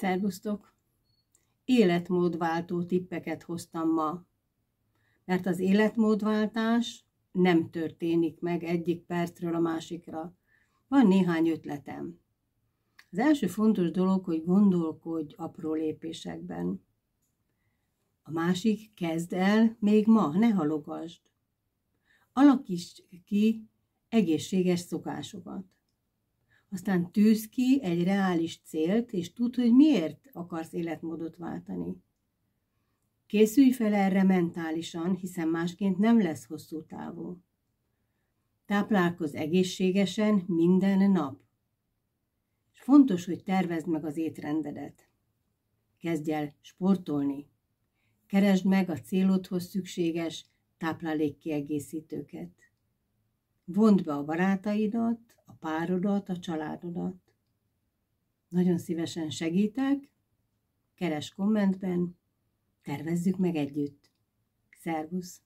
Szervusztok! Életmódváltó tippeket hoztam ma, mert az életmódváltás nem történik meg egyik percről a másikra. Van néhány ötletem. Az első fontos dolog, hogy gondolkodj apró lépésekben. A másik, kezd el még ma, ne halogasd. Alakíts ki egészséges szokásokat. Aztán tűzd ki egy reális célt, és tudd, hogy miért akarsz életmódot váltani. Készülj fel erre mentálisan, hiszen másként nem lesz hosszú távú. Táplálkozz egészségesen minden nap. És fontos, hogy tervezd meg az étrendedet. Kezdj el sportolni. Keresd meg a célodhoz szükséges táplálékkiegészítőket. Vondd be a barátaidat, a párodat, a családodat. Nagyon szívesen segítek, keresd kommentben, tervezzük meg együtt. Szervusz!